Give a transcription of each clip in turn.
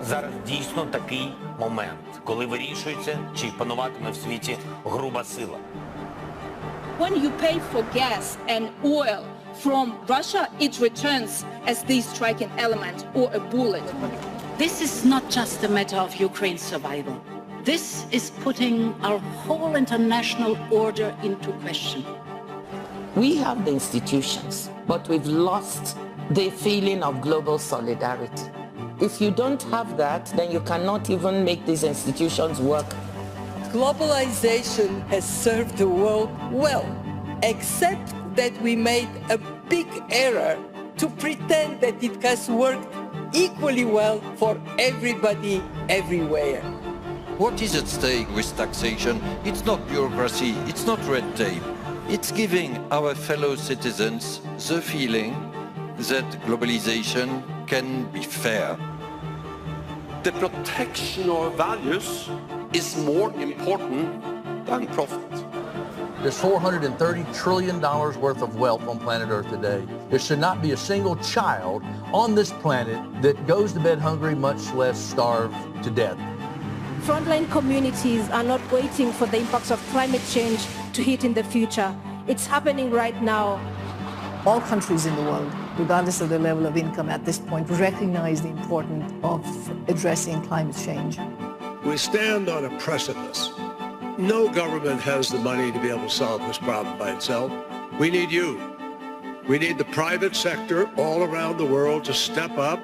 Зараз дійсно такий момент, коли вирішується, чи пануватиме в світі груба сила. When you pay for gas and oil from Russia, it returns as the striking element or a bullet. This is not just a matter of Ukraine's survival. This is putting our whole international order into question. We have the institutions, but we've lost the feeling of global solidarity. If you don't have that, then you cannot even make these institutions work. Globalization has served the world well, except that we made a big error to pretend that it has worked equally well for everybody everywhere. What is at stake with taxation? It's not bureaucracy, it's not red tape. It's giving our fellow citizens the feeling that globalization can be fair. The protection of values is more important than profit. There's $430 trillion worth of wealth on planet Earth today. There should not be a single child on this planet that goes to bed hungry, much less starve to death. Frontline communities are not waiting for the impacts of climate change to hit in the future. It's happening right now. All countries in the world, regardless of their level of income at this point, recognize the importance of addressing climate change. We stand on a precipice. No government has the money to be able to solve this problem by itself. We need you. We need the private sector all around the world to step up.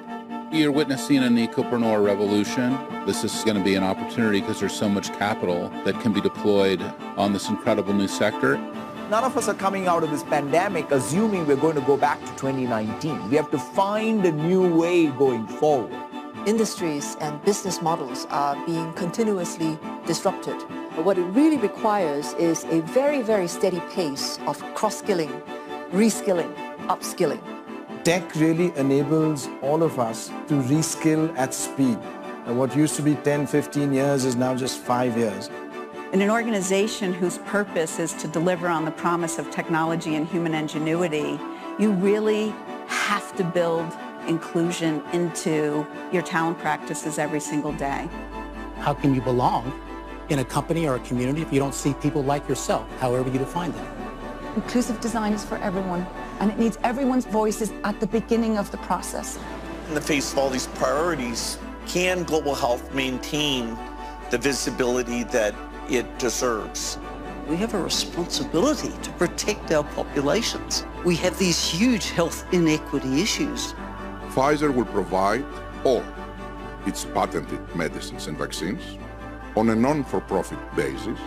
You're witnessing an ecopreneur revolution. This is going to be an opportunity because there's so much capital that can be deployed on this incredible new sector. None of us are coming out of this pandemic assuming we're going to go back to 2019. We have to find a new way going forward. Industries and business models are being continuously disrupted. What it really requires is a very, very steady pace of cross-skilling, reskilling, upskilling. Tech really enables all of us to reskill at speed. And what used to be 10, 15 years is now just 5 years. In an organization whose purpose is to deliver on the promise of technology and human ingenuity, you really have to build inclusion into your talent practices every single day. How can you belong in a company or a community if you don't see people like yourself, however you define them? Inclusive design is for everyone, and it needs everyone's voices at the beginning of the process. In the face of all these priorities, can global health maintain the visibility that it deserves? We have a responsibility to protect our populations. We have these huge health inequity issues. Pfizer will provide all its patented medicines and vaccines on a non-for-profit basis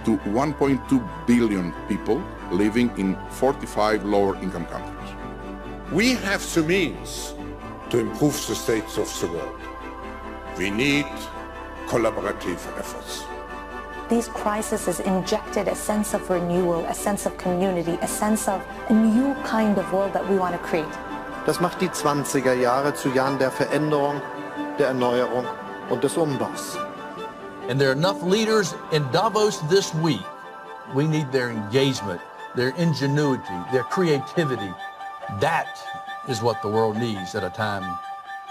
to 1.2 billion people living in 45 lower-income countries. We have the means to improve the states of the world. We need collaborative efforts. These crises injected a sense of renewal, a sense of community, a sense of a new kind of world that we want to create. Das macht die 20er Jahre zu Jahren der Veränderung, der Erneuerung und des Umbaus. And there are enough leaders in Davos this week. We need their engagement, their ingenuity, their creativity. That is what the world needs at a time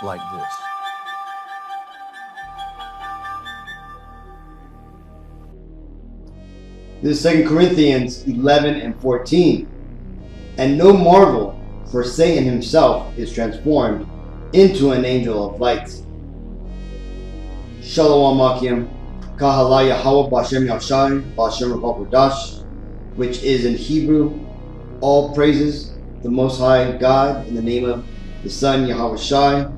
like this. This is 2 Corinthians 11 and 14. And no marvel, for Satan himself is transformed into an angel of light. Shalom Akim, Kahala Yahweh Bashem Yashayah, Bashem Rakodash, which is in Hebrew, all praises the Most High God, in the name of the Son Yahweh,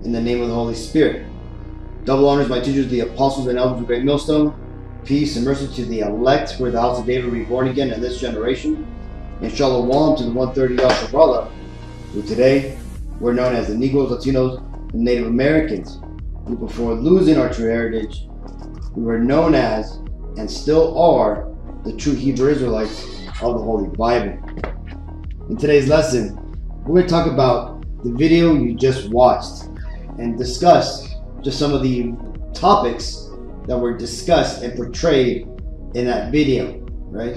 in the name of the Holy Spirit. Double honors my teachers, the apostles and elders of Great Millstone. Peace and mercy to the elect who are the house of David reborn again in this generation. And shalom to the 130 Yashayah, who today were known as the Negroes, Latinos, and Native Americans, who before losing our true heritage, we were known as, and still are, the true Hebrew Israelites of the Holy Bible. In today's lesson, we're going to talk about the video you just watched and discuss just some of the topics that were discussed and portrayed in that video, right?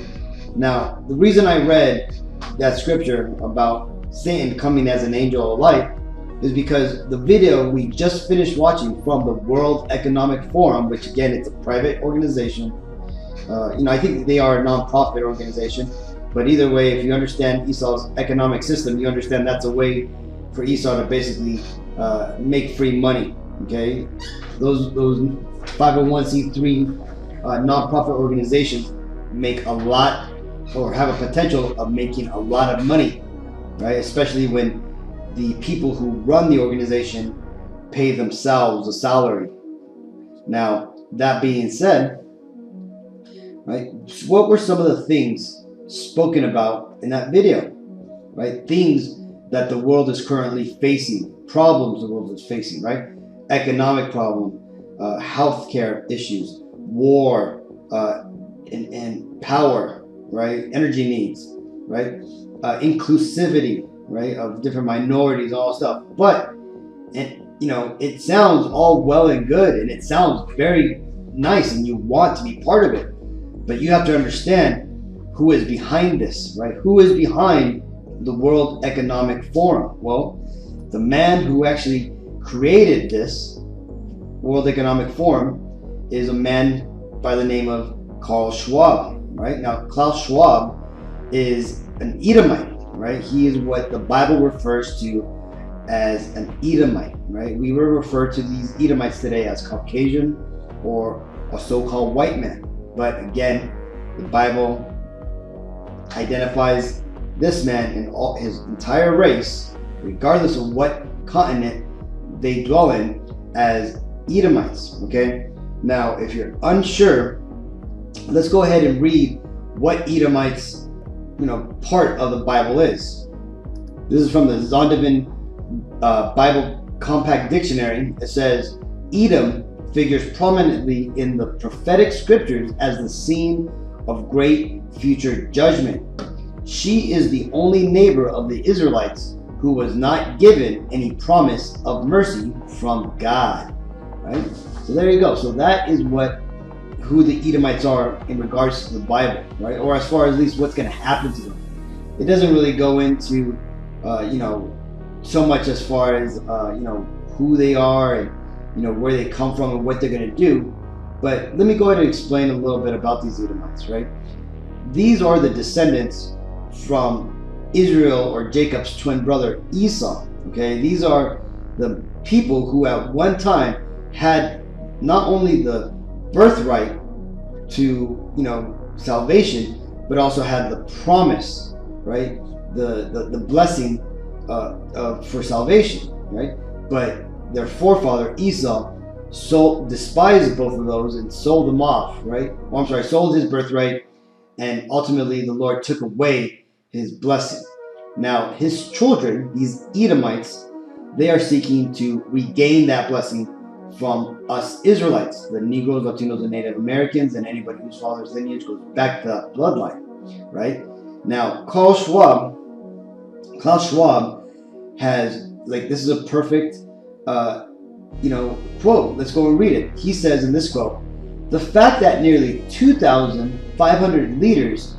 Now, the reason I read that scripture about Satan coming as an angel of light is because the video we just finished watching from the World Economic Forum, which again, it's a private organization. I think they are a non-profit organization, but either way, if you understand Esau's economic system, you understand that's a way for Esau to basically make free money. Okay, those 501c3 non-profit organizations make a lot, or have a potential of making a lot of money, right? Especially when the people who run the organization pay themselves a salary. Now, that being said, right, what were some of the things spoken about in that video, right? Things that the world is currently facing, problems the world is facing, right? Economic problem, healthcare issues, war, and power, right? Energy needs, right? Inclusivity, right? Of different minorities, all stuff. But, it sounds all well and good, and it sounds very nice, and you want to be part of it. But you have to understand who is behind this, right? Who is behind the World Economic Forum? Well, the man who actually created this World Economic Forum is a man by the name of Klaus Schwab, right? Now, Klaus Schwab is an Edomite, right? He is what the Bible refers to as an Edomite, right? We will refer to these Edomites today as Caucasian or a so-called white man. But again, the Bible identifies this man and all his entire race, regardless of what continent they dwell in, as Edomites. Okay, now if you're unsure, let's go ahead and read what Edomites, part of the Bible is. This is from the Zondervan Bible Compact Dictionary. It says Edom figures prominently in the prophetic scriptures as the scene of great future judgment. She is the only neighbor of the Israelites who was not given any promise of mercy from God. Right? So there you go. So that is who the Edomites are in regards to the Bible, right? Or as far as at least what's going to happen to them. It doesn't really go into, so much as far as, who they are and, where they come from and what they're going to do. But let me go ahead and explain a little bit about these Edomites, right? These are the descendants from Israel, or Jacob's twin brother Esau. Okay, these are the people who at one time had not only the birthright to salvation, but also had the promise, right? The blessing for salvation, right? But their forefather Esau despised both of those and sold them off, right? Sold his birthright, and ultimately the Lord took away his blessing. Now his children, these Edomites, they are seeking to regain that blessing from us Israelites, the Negroes, Latinos, and Native Americans, and anybody whose father's lineage goes back to that bloodline, right? Now Klaus Schwab has, this is a perfect quote. Let's go and read it. He says in this quote, "The fact that nearly 2,500 leaders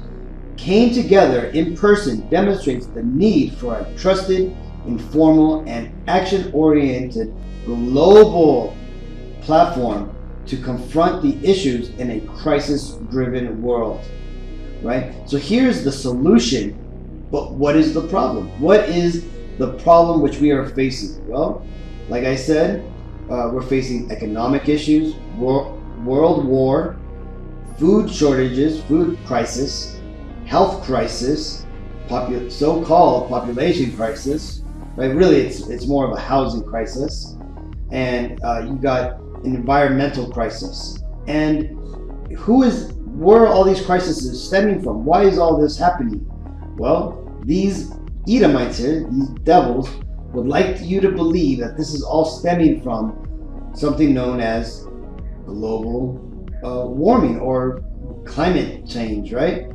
came together in person demonstrates the need for a trusted, informal, and action-oriented global platform to confront the issues in a crisis-driven world." Right? So here's the solution, but what is the problem? What is the problem which we are facing? Well, like I said, we're facing economic issues, world war, food shortages, food crisis, health crisis, so-called population crisis, right? Really, it's more of a housing crisis, and you got an environmental crisis. And where are all these crises stemming from? Why is all this happening? Well, these Edomites here, these devils, would like you to believe that this is all stemming from something known as global warming or climate change, right?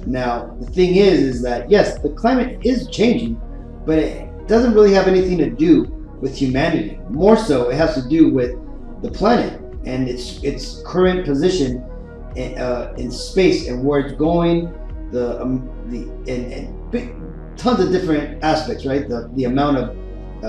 Now, the thing is that yes, the climate is changing, but it doesn't really have anything to do with humanity. More so, it has to do with the planet and its current position in space and where it's going, and tons of different aspects, right? The amount of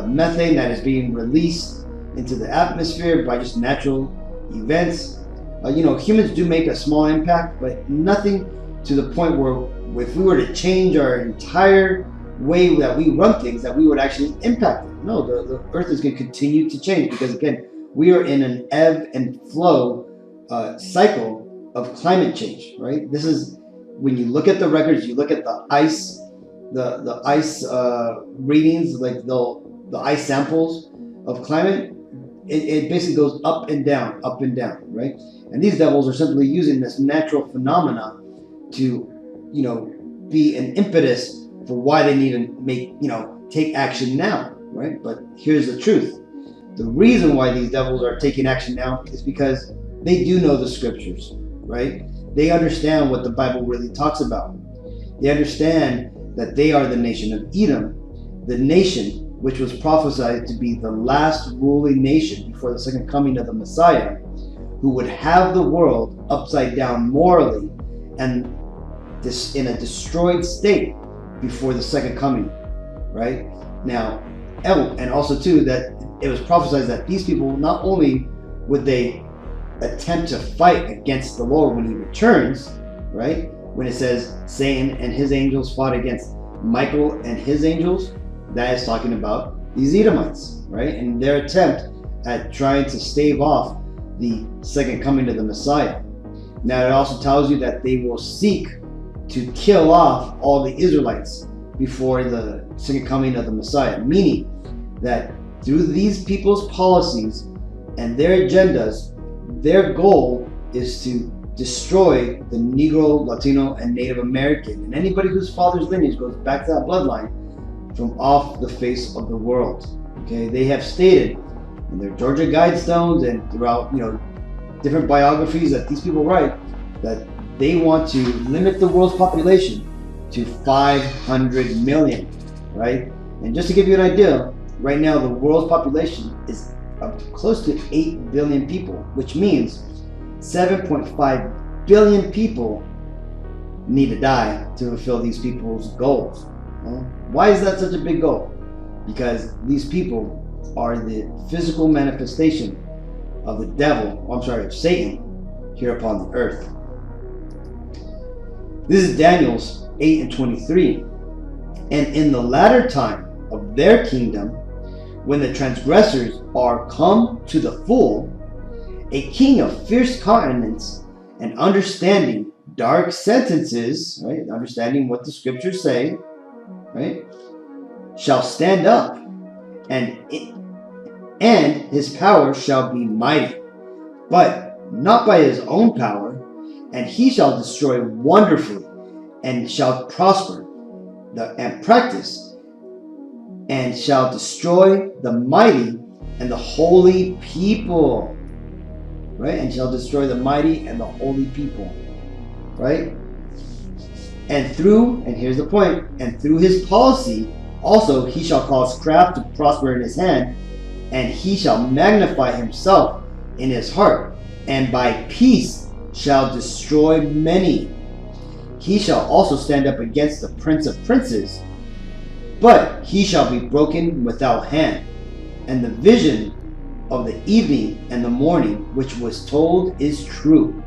methane that is being released into the atmosphere by just natural events. Humans do make a small impact, but nothing to the point where if we were to change our entire way that we run things, that we would actually impact it. No, the earth is going to continue to change because, again, we are in an ebb and flow cycle of climate change, right? This is, when you look at the records, you look at the ice, the ice readings, like the ice samples of climate, it basically goes up and down, right? And these devils are simply using this natural phenomena to, be an impetus for why they need to take action now, right? But here's the truth. The reason why these devils are taking action now is because they do know the scriptures, right? They understand what the Bible really talks about. They understand that they are the nation of Edom, the nation which was prophesied to be the last ruling nation before the second coming of the Messiah, who would have the world upside down morally and this in a destroyed state before the second coming, right? Now, and also too, that it was prophesied that these people, not only would they attempt to fight against the Lord when he returns, right? When it says Satan and his angels fought against Michael and his angels, that is talking about these Edomites, right? And their attempt at trying to stave off the second coming of the Messiah. Now, it also tells you that they will seek to kill off all the Israelites before the second coming of the Messiah, meaning that through these people's policies and their agendas, their goal is to destroy the Negro, Latino, and Native American, and anybody whose father's lineage goes back to that bloodline, from off the face of the world. Okay, they have stated in their Georgia Guidestones and throughout, different biographies that these people write, that they want to limit the world's population to 500 million, right? And just to give you an idea, right now the world's population is close to 8 billion people, which means 7.5 billion people need to die to fulfill these people's goals. Why is that such a big goal? Because these people are the physical manifestation of the devil, of Satan, here upon the earth. This is Daniel's 8:23. And in the latter time of their kingdom, when the transgressors are come to the full, a king of fierce countenance and understanding dark sentences, right? Understanding what the scriptures say, right? Shall stand up, and his power shall be mighty, but not by his own power, and he shall destroy wonderfully, and shall prosper and practice, and shall destroy the mighty and the holy people, right? And shall destroy the mighty and the holy people, right? And here's the point, and through his policy also he shall cause craft to prosper in his hand, and he shall magnify himself in his heart, and by peace shall destroy many. He shall also stand up against the prince of princes, but he shall be broken without hand. And the vision of the evening and the morning which was told is true.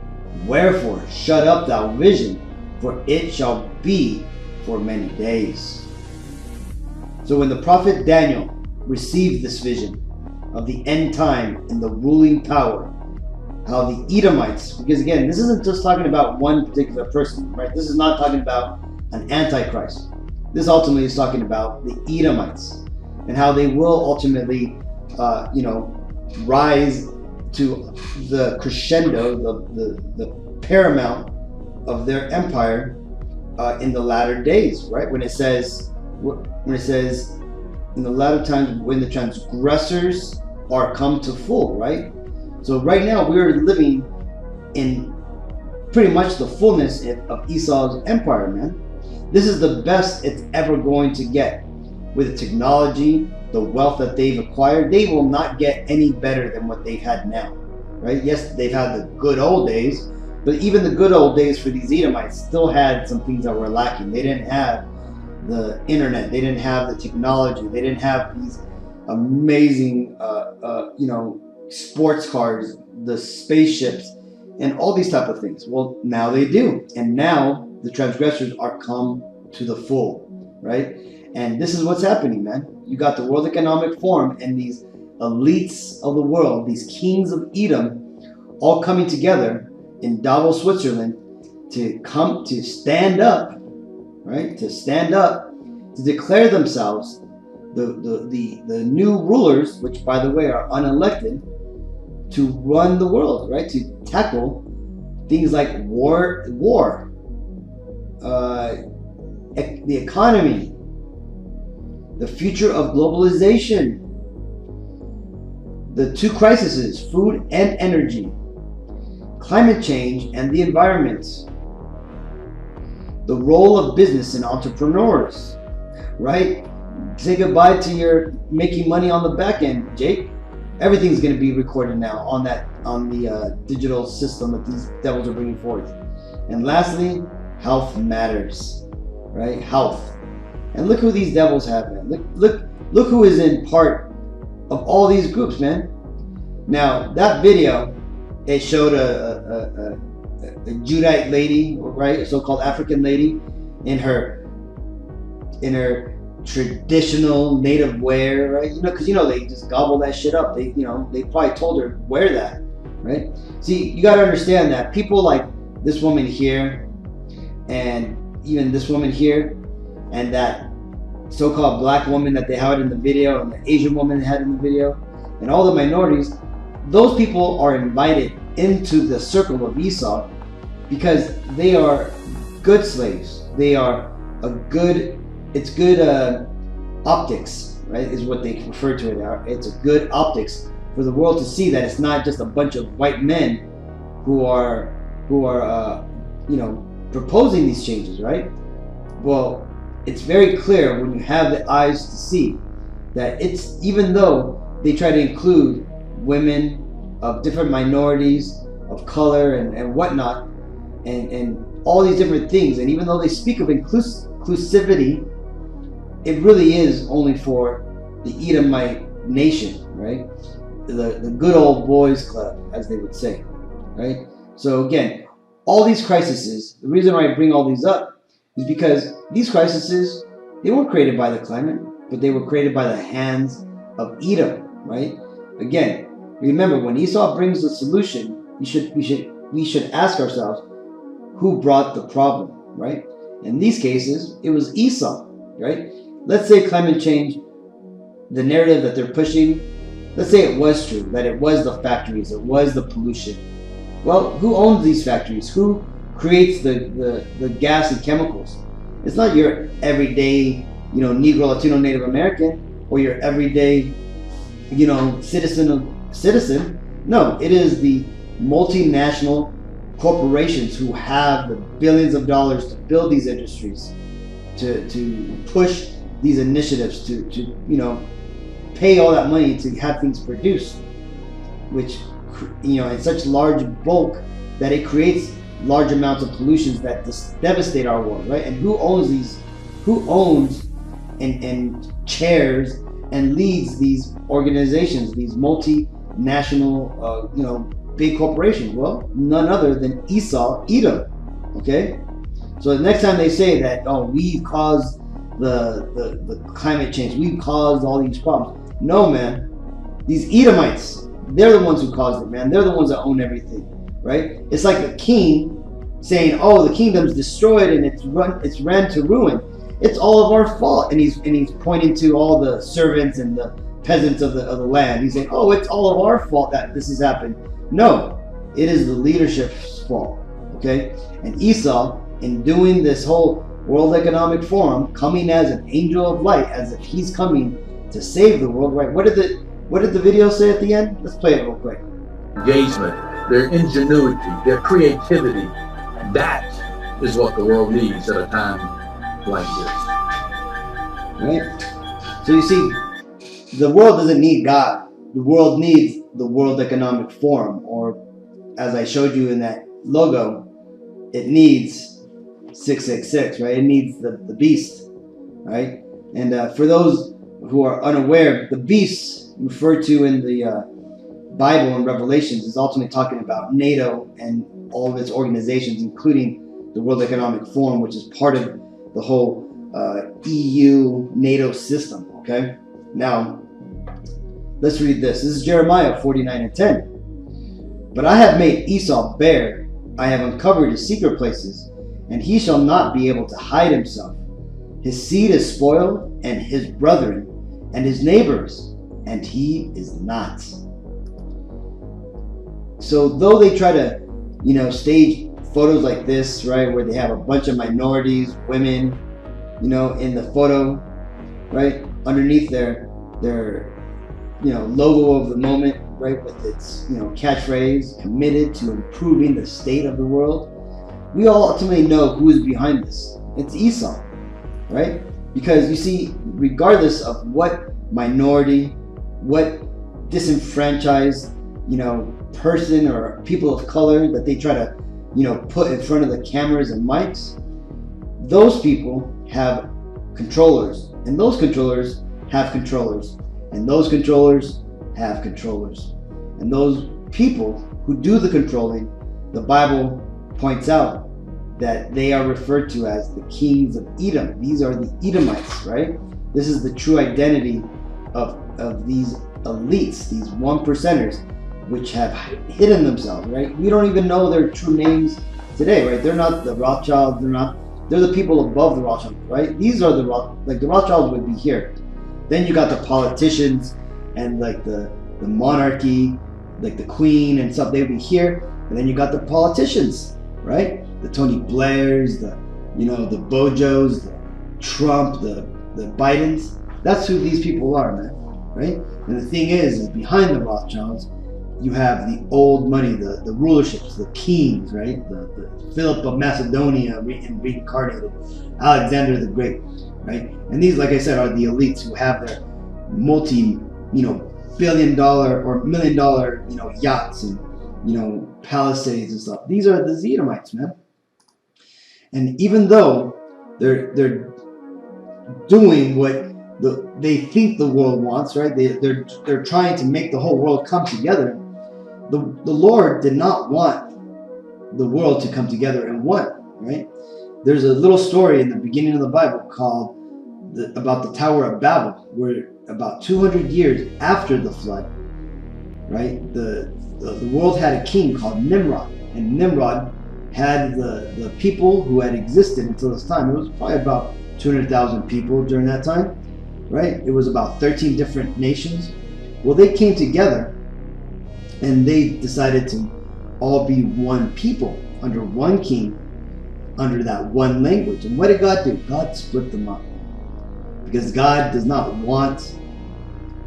Wherefore shut up thou vision, for it shall be for many days. So when the prophet Daniel received this vision of the end time and the ruling power, how the Edomites, because again, this isn't just talking about one particular person, right? This is not talking about an antichrist. This ultimately is talking about the Edomites and how they will ultimately, rise to the crescendo, the paramount of their empire in the latter days, right? When it says in the latter times when the transgressors are come to full, right? So right now we're living in pretty much the fullness of Esau's empire, man. This is the best it's ever going to get. With the technology, the wealth that they've acquired, they will not get any better than what they've had now, right? Yes, they've had the good old days, but even the good old days for these Edomites still had some things that were lacking. They didn't have the internet, they didn't have the technology, they didn't have these amazing, sports cars, the spaceships, and all these type of things. Well, now they do, and now the transgressors are come to the full, right? And this is what's happening, man. You got the World Economic Forum and these elites of the world, these kings of Edom, all coming together in Davos, Switzerland, to stand up, right? To stand up, to declare themselves the new rulers, which by the way are unelected, to run the world, right? To tackle things like war, the economy, the future of globalization, the two crises, food and energy, climate change and the environment, the role of business and entrepreneurs, right? Say goodbye to your making money on the back end, Jake. Everything's going to be recorded now on the digital system that these devils are bringing forth. And lastly, health matters, right? Health. And look who these devils have, man. Look who is in part of all these groups, man. Now, that video, it showed a Judite lady, right? A so-called African lady in her traditional native wear, right? Because they just gobble that shit up. They probably told her wear that, right? See, you got to understand that people like this woman here, and even this woman here, and that so-called black woman that they had in the video, and the Asian woman they had in the video, and all the minorities, those people are invited into the circle of Esau because they are good slaves. They are it's good optics, right, is what they refer to it. It's a good optics for the world to see that it's not just a bunch of white men who are proposing these changes, right? Well, it's very clear when you have the eyes to see that it's, even though they try to include women of different minorities, of color and whatnot, and all these different things, and even though they speak of inclusivity, it really is only for the Edomite nation, right? The good old boys club, as they would say, right? So again, all these crises, the reason why I bring all these up is because these crises, they weren't created by the climate, but they were created by the hands of Edom, right? Again, remember, when Esau brings the solution, we should ask ourselves, who brought the problem, right? In these cases, it was Esau, right? Let's say climate change, the narrative that they're pushing, let's say it was true, that it was the factories, it was the pollution. Well, who owns these factories? Who creates the gas and chemicals? It's not your everyday, Negro, Latino, Native American, or your everyday, citizen. No, it is the multinational corporations who have the billions of dollars to build these industries, to push these initiatives, to pay all that money to have things produced, which in such large bulk that it creates large amounts of pollutions that devastate our world, right? And who owns these? Who owns and chairs and leads these organizations, these multinational, big corporations? Well, none other than Esau, Edom. Okay, so the next time they say that, oh, we've caused the climate change, we've caused all these problems. No, man, these Edomites, they're the ones who caused it, man. They're the ones that own everything, right? It's like the king saying, oh, the kingdom's destroyed and it's ran to ruin. It's all of our fault. And he's pointing to all the servants and the peasants of the land. He's saying, oh, it's all of our fault that this has happened. No, it is the leadership's fault, okay? And Esau, in doing this whole World Economic Forum, coming as an angel of light, as if he's coming to save the world, right? What did the video say at the end? Let's play it real quick. Engagement, their ingenuity, their creativity, that is what the world needs at a time like this. Right? So you see, the world doesn't need God. The world needs the World Economic Forum, or as I showed you in that logo, it needs 666, right? It needs the beast, right? And for those who are unaware, the beast referred to in the Bible and Revelations is ultimately talking about NATO and all of its organizations, including the World Economic Forum, which is part of the whole EU NATO system. Okay, now let's read this. This is Jeremiah 49:10. But I have made Esau bare, I have uncovered his secret places, and he shall not be able to hide himself. His seed is spoiled, and his brethren, and his neighbors, and he is not. So though they try to, stage photos like this, right, where they have a bunch of minorities, women, in the photo, right, underneath their logo of the moment, right, with its, catchphrase, committed to improving the state of the world, we all ultimately know who is behind this. It's Esau, right? Because you see, regardless of what minority, what disenfranchised, person or people of color that they try to, put in front of the cameras and mics, those people have controllers, and those controllers have controllers, and those controllers have controllers. And those people who do the controlling, the Bible points out that they are referred to as the kings of Edom. These are the Edomites, right? This is the true identity of these elites, these 1%ers, which have hidden themselves, right? We don't even know their true names today, right? They're not the Rothschilds, they're the people above the Rothschilds, right? These are the Rothschilds would be here. Then you got the politicians and like the monarchy, like the queen and stuff, they would be here. And then you got the politicians, right? The Tony Blairs, the Bojos, the Trump, the Bidens. That's who these people are, man, right? And the thing is behind the Rothschilds, you have the old money, the rulerships, the kings, right? The Philip of Macedonia reincarnated, Alexander the Great, right? And these, like I said, are the elites who have their billion-dollar or million-dollar, yachts and, palisades and stuff. These are the Edomites, man. And even though they're doing what they think the world wants, right? They're trying to make the whole world come together. The Lord did not want the world to come together in one, right? There's a little story in the beginning of the Bible called about the Tower of Babel, where about 200 years after the flood, right? The world had a king called Nimrod, and Nimrod had the people who had existed until this time. It was probably about 200,000 people during that time, right? It was about 13 different nations. Well, they came together and they decided to all be one people under one king, under that one language. And what did God do? God split them up, because God does not want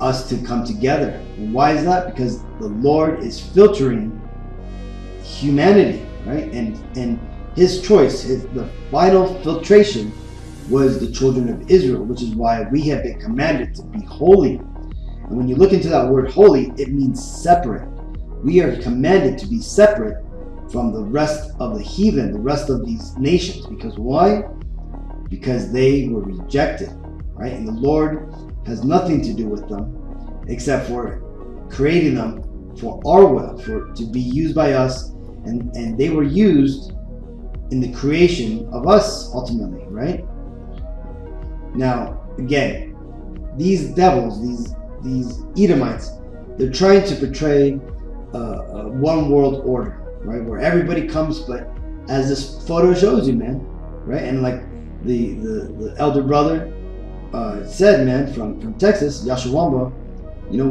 us to come together. And why is that? Because the Lord is filtering humanity, right? And his choice, the final filtration was the children of Israel, which is why we have been commanded to be holy. And when you look into that word holy, it means separate. We are commanded to be separate from the rest of the heathen, the rest of these nations. Because why? Because they were rejected, right? And the Lord has nothing to do with them except for creating them for our will, to be used by us. And they were used in the creation of us ultimately, right? Now, again, these devils, these Edomites, they're trying to portray a one world order, right? Where everybody comes, but as this photo shows you, man, right? And like the elder brother said, man, from Texas, Yashayah,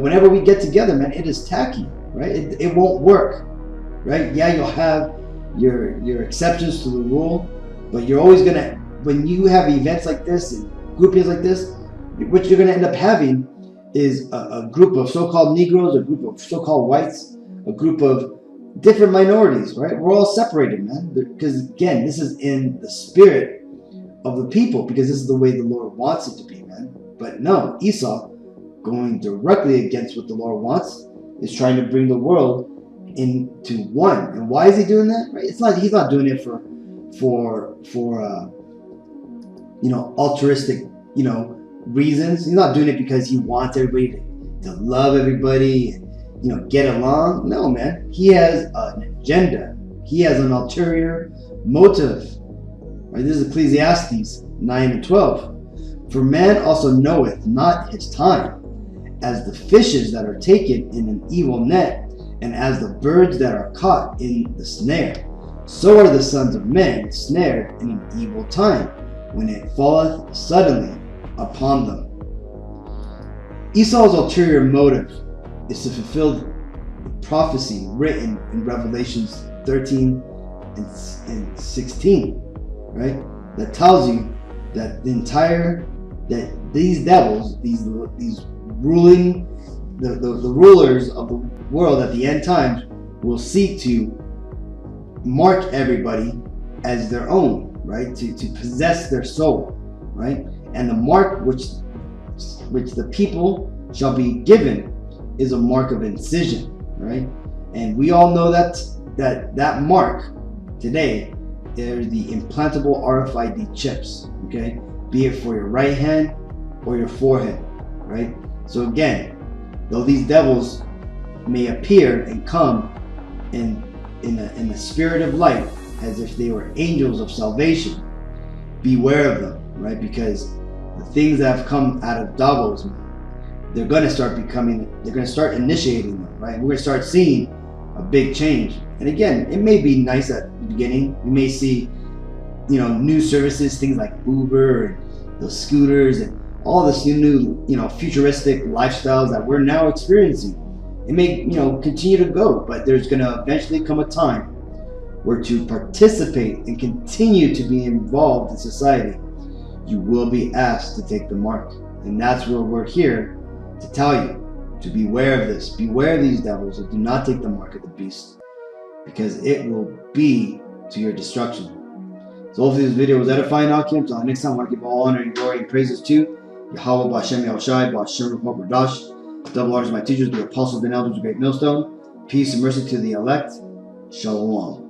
whenever we get together, man, it is tacky, right? It won't work, right? Yeah, you'll have your exceptions to the rule, but you're always gonna, when you have events like this and groupings like this, what you're gonna end up having is a group of so-called Negroes, a group of so-called whites, a group of different minorities, right? We're all separated, man, because again, this is in the spirit of the people, because this is the way the Lord wants it to be, man. But no, Esau, going directly against what the Lord wants, is trying to bring the world into one. And why is he doing that? Right? It's not, he's not doing it for altruistic, reasons. He's not doing it because he wants everybody to love everybody and, you know, get along. No, man. He has an agenda. He has an ulterior motive. Right? This is Ecclesiastes 9 and 12. For man also knoweth not his time, as the fishes that are taken in an evil net, and as the birds that are caught in the snare. So are the sons of men snared in an evil time, when it falleth suddenly upon them. Esau's ulterior motive is to fulfill the prophecy written in Revelations 13 and 16, right? That tells you that that these devils, these ruling, the rulers of the world at the end times will seek to mark everybody as their own, right? To possess their soul, right? And the mark which the people shall be given is a mark of incision, right? And we all know that mark today, they're the implantable RFID chips, okay? Be it for your right hand or your forehead, right? So again, though these devils may appear and come in the spirit of light as if they were angels of salvation, beware of them, right? Because the things that have come out of Davos, they're going to start initiating them, right? We're going to start seeing a big change. And again, it may be nice at the beginning. You may see, you know, new services, things like Uber and those scooters and all this new, you know, futuristic lifestyles that we're now experiencing. It may, you know, continue to go, but there's going to eventually come a time where to participate and continue to be involved in society, you will be asked to take the mark. And that's where we're here to tell you to beware of this. Beware of these devils and do not take the mark of the beast, because it will be to your destruction. So hopefully this video was edifying. Until next time, I want to give all honor and glory and praises to Yahweh, B'Hashem, Yashayah, B'Hashem, Radash. Double honors my teachers, the apostles and elders of Great Millstone. Peace and mercy to the elect. Shalom.